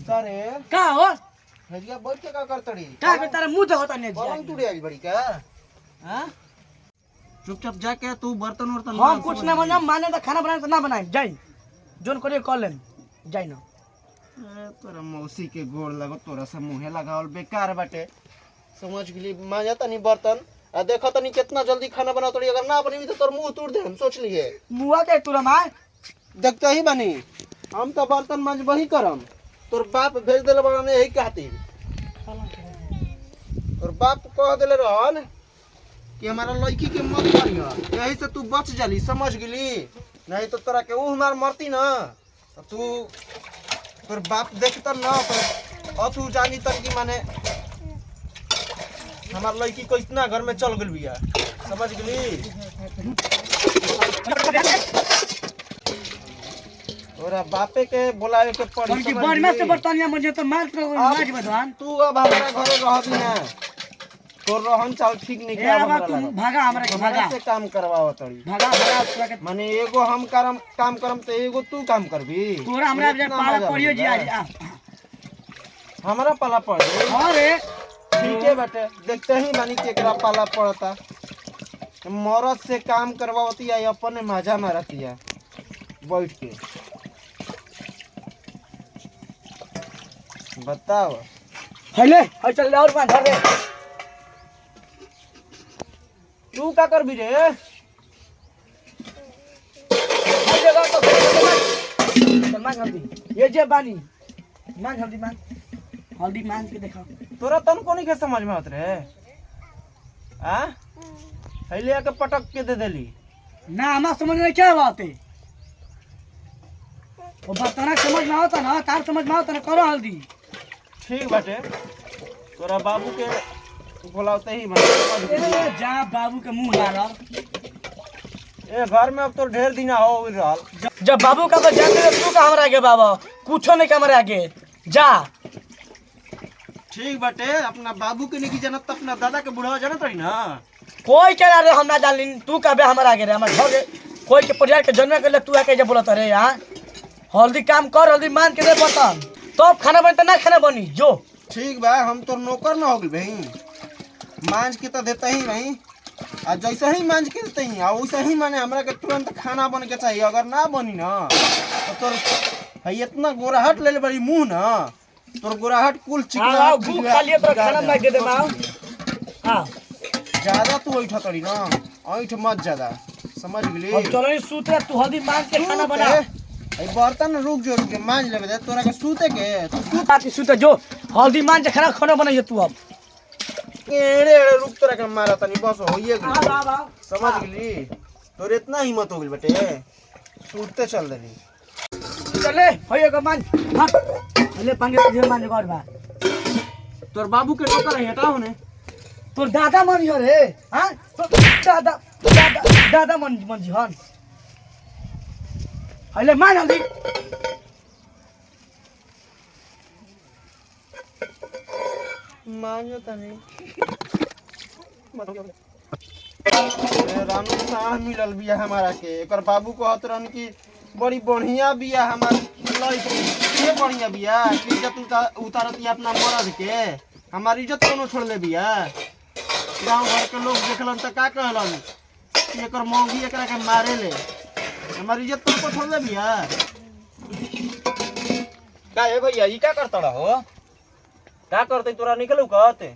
सारे का हो हजिया बैठ के का करतड़ी का के तारा मुंह देखता नहीं पलंग टूट आई बड़ी का हां चुपचाप जाके तू बर्तन वर्तन हम कुछ ना बना माने तो खाना बनाए तो ना बनाए जाई जोन करे कॉल लेन जाई ना तोरा मौसी के गोड़ लगो तोरा से मुंहे लगावल बेकार बाटे समझ गेली मांजा तनी बर्तन आ देखो तनी कितना जल्दी खाना बना तोड़ी अगर ना बनी तो तोर मुंह तोड़ दे हम सोच लिए मुआ के तुरा मार देखते ही बनी हम तो बर्तन मांज वही करम तोर बाप भेज देले बनाने यही कहती तोर बाप कह देले रहन कि हमारा लड़की के मत मारियो यही से तू बच जाली समझ गेली नहीं तो तोरा के ऊ मार मरती ना तो तू तोर बाप देखता ना तो तू जानी तन की माने हमार लड़की को इतना घर में चल गई बिया समझ गेली तोरा बापे के बुलावे के पड़ी कि बार में से बर्तनिया मुझे तो मार के मार बदवान तू अब हमारा घरे रहबी ना तोर रहन चाल ठीक नहीं ए बाबा तू भागा हमरा के भागा से काम करवाओ तड़ी भागा भागा तोरा के माने एगो हम काम करम तो एगो तू काम करबी तोरा हमरा जे पाला पड़ियो जी आज हमरा पाला पड़ अरे ठीक है बेटे देखते ही बानी केकरा पाला पड़ता मरद से काम करवावती है अपने मजा मारती है बैठ के बताओ हेले हई चल और पान धर रे तू का करबी रे हई जगह तो चल मान जल्दी ये जे बानी मान जल्दी मान हल्दी मान के देखा तोरा तन कोनी के समझ में आत रे आ हेले के पटक के दे देली ना हमारा समझ में क्या बात है वो बर्तना समझ में आता ना तार समझ में आता ना करो हल्दी ठीक बाटे तोरा बाबू के बुलाते ही ए जा बाबू के मुंह मारा ए घर में अब तो ढेर दिन हो रहल जब बाबू का तो जानते तू का हमरा आगे बाबा कुछो नहीं हमरा आगे जा ठीक बाटे अपना बाबू के नहीं जानत तो अपना दादा के बुढ़वा जानत रही ना कोई के रे हम ना जान तू का बे हमरा आगे रे हमर घर कोई के परिवार के जन्म के तू आके जे बोलत रे यार हल्दी काम कर हल्दी मान के दे बर्तन तो खाना बनता ना खाना बनी जो ठीक बा हम तो नौकर ना हो गई भाई मांझ के तो देते ही भाई आ जैसे ही मांझ के देते ही आ वैसे ही माने हमरा के तुरंत खाना बन के चाहिए अगर ना बनी ना तो तोर है इतना गोराहट ले बड़ी मुंह ना तोर गोराहट कुल चिकना भूख खा लिए तो खाना ना दे दे मां हां ज्यादा तू ऐठा तड़ी ना ऐठ मत ज्यादा समझ गेली अब चलो सूते तू हल्दी मान के खाना बना ए बर्तन रुक जो रुक के मांझ लेबे दे तोरा के सूते के तू सूत आती सूते जो हल्दी मान के खाना बनाइए तू अब एड़े एड़े रुक तोरा के मारा तनी बस होइए आ बाबा समझ गेली तोर इतना हिम्मत हो गेल बेटे सूतते चल देली चले होइएगा मान हां ले पांगे तुझे मान घर बा तोर बाबू के नौकर है हटाओ ने तोर दादा मन हो रे हां तो दादा मन जी हन हले मान हल्दी मांजो तनी रानू साढ़ मिलल बिया हमारा के एकर बाबू कहत रहन कि बड़ी बढ़िया बिया हमार लड़की ये बढ़िया बिया कि इज्जत उतारती अपना मर्द के हमार इज्जत कोनो छोड़ ले बिया गांव घर के लोग देखलन त का कहलन कि एकर मौगी एकरा के मारे ले हमार इज्जत कोनो छोड़ ले बिया का है भैया ई का करत हो का करते तोरा निकलू कहते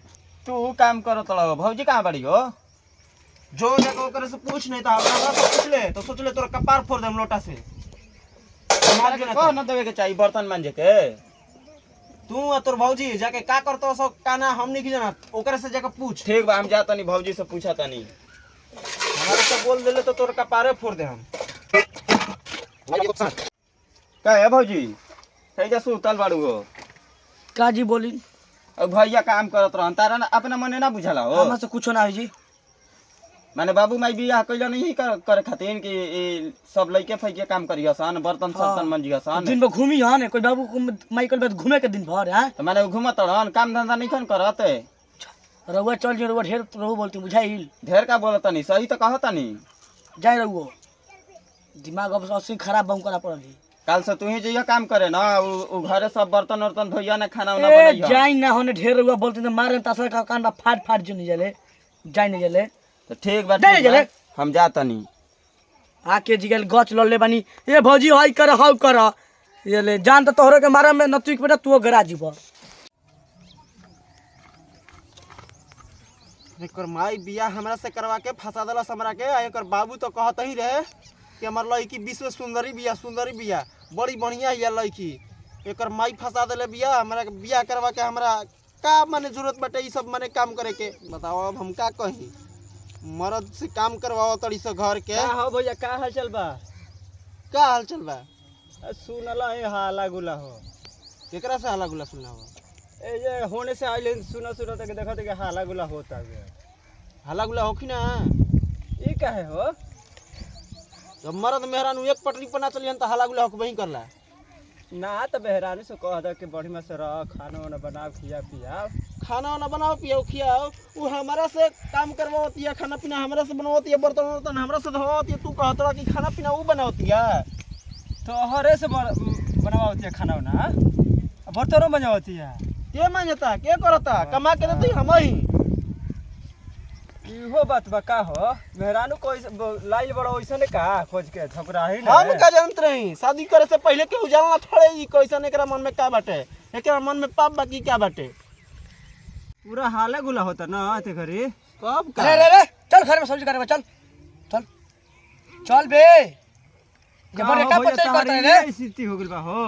तू काम करत हो भौजी कहाँ बड़ी हो जो जाके ओकरे से पूछ नहीं तो हमरा से पूछ ले तो सोच ले तोरा कपार फोड़ देम लोटा से हमारे के कह न देवे के चाहिए बर्तन मांजे के तू और तोर भौजी जाके का करतो सो काना हम नहीं जाना ओकरे से जाके पूछ ठीक बा हम जातनी भौजी से पूछा तनी हमारे से बोल देले तो तोर कपारे फोड़ दे हम का है भौजी कैसे सुतल बाड़ू हो काजी बोली अब भैया काम करत रहन तारा अपना मने ना बुझला हो हमरा से कुछो ना होई जी माने बाबू माई बियाह कइला नहीं करे खातिर कि ई सब लइके फइके काम करिया सन बर्तन सर्तन मंजिया सन दिन भर घूमी हन कोई बाबू को माइकल बात घूमे के दिन भर है तो माने घुमत रहन काम धंधा नहीं खन करत रउआ चल जे रउआ ढेर रहू बोलती बुझाइल ढेर का बोलतनी सही तो कहतनी जाय रउओ दिमाग अब असली खराब बम करा पड़ल काल से तू ही जइया काम करे ना उ घरे सब बर्तन वर्तन धोइया ना खाना उना ए बनइया जाई ना होने ढेर हुआ बोलते तो मारे तासर का कांडा फाट जो नहीं जले जाई नहीं जले तो ठीक बा नहीं ठीक बा, जले। हम जातनी आके जिगल गच लले बानी ए भौजी हाई कर हाउ कर ये ले जान तो तोहरे के मारे में नतुक बेटा तू गरा जीव एकर माई बिया हमरा से करवा के फंसा देलस हमरा के आ एकर बाबू तो कहत ही रहे कि हमर लड़की विश्व सुंदरी बिया बड़ी बढ़िया हिया लड़की एकर माई फंसा देले बिया हमरा के बिया करवा के हमरा का माने जरूरत बाटे ई सब माने काम करे के बताओ अब हम का कही मर्द से काम करवाओ तड़ी से घर के का हो भैया का हाल चल बा का हाल चल बा सुनला है हाला गुला हो केकरा से हल्ला गुला सुनना हो ए ये होने से आइले सुनो तक देखो तक हाला गुला होता है हल्ला गुला होखी ना ई काहे हो जब मर्द मेहरान एक पटरी पर ना चलियन तो हल्ला गुला होक वही करला ना तो बेहरानी से कह दे कि बढ़िया से रह खाना वाना बनाओ खिया पियाओ खाना वाना बनाओ पियाओ खियाओ वो हमारा से काम करवाती है खाना पीना हमरा से बनवाती है बर्तन वर्तन हमरा से धोती है तू कहत कि खाना पीना वो बनाती है तो हरे से बनावती है खाना वाना बर्तनों बनावती है के मांगता के करता कमा के देती हम ही इहो बात बा का हो मेहरानू कोई लाइल बड़ा वैसे ने का खोज के ठकुरा ही ना हम का जानत रही शादी करे से पहले केहू जानला थोड़े ई कैसन एकरा मन में का बाटे एकरा मन में पाप बाकी क्या बाटे पूरा हाला गुला होता ना ते घरी कब का अरे रे चल घर में सब्जी करे चल चल चल बे जबर का पटे करता है रे स्थिति हो गइल बा हो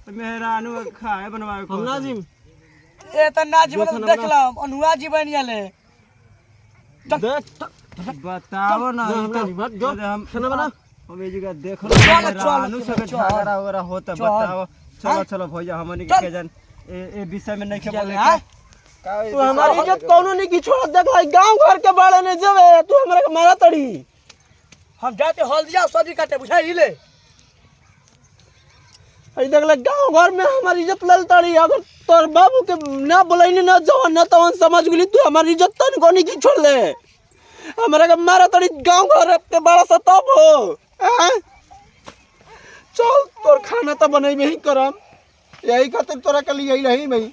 तो मेहरानू खाए बनवाए हम नाजिम ए त नाजी बन देख ला अनुआ जी बन गेले देख बताओ ना जो हम खाना बना हम ये जगह देख लो चल, मेहरानू चल, सब चल। झगड़ा वगैरह होता चल। बताओ चलो हाँ? चलो भैया हमनी चल। के जन ए विषय में नहीं के चल, बोले हाँ? तू हमारी इज्जत कोनो नहीं की छोड़ देख लाई गांव घर के बारे में जबे तू हमरा के मारा तड़ी हम जाते हल्दिया सब्जी काटे बुझाई ले अरे देख ले गांव घर में हमारी इज्जत लल तड़ी अगर तोर बाबू के ना बोलैनी ना जवन ना तवन समझ गेली तू हमारी इज्जत तन को नहीं की छोड़ ले हमरा के मारा तड़ी गांव घर के बड़ा सा तब हो हैं? चल तोर खाना तो बनेबे ही करम यही खातिर तोरा के लिए रही भाई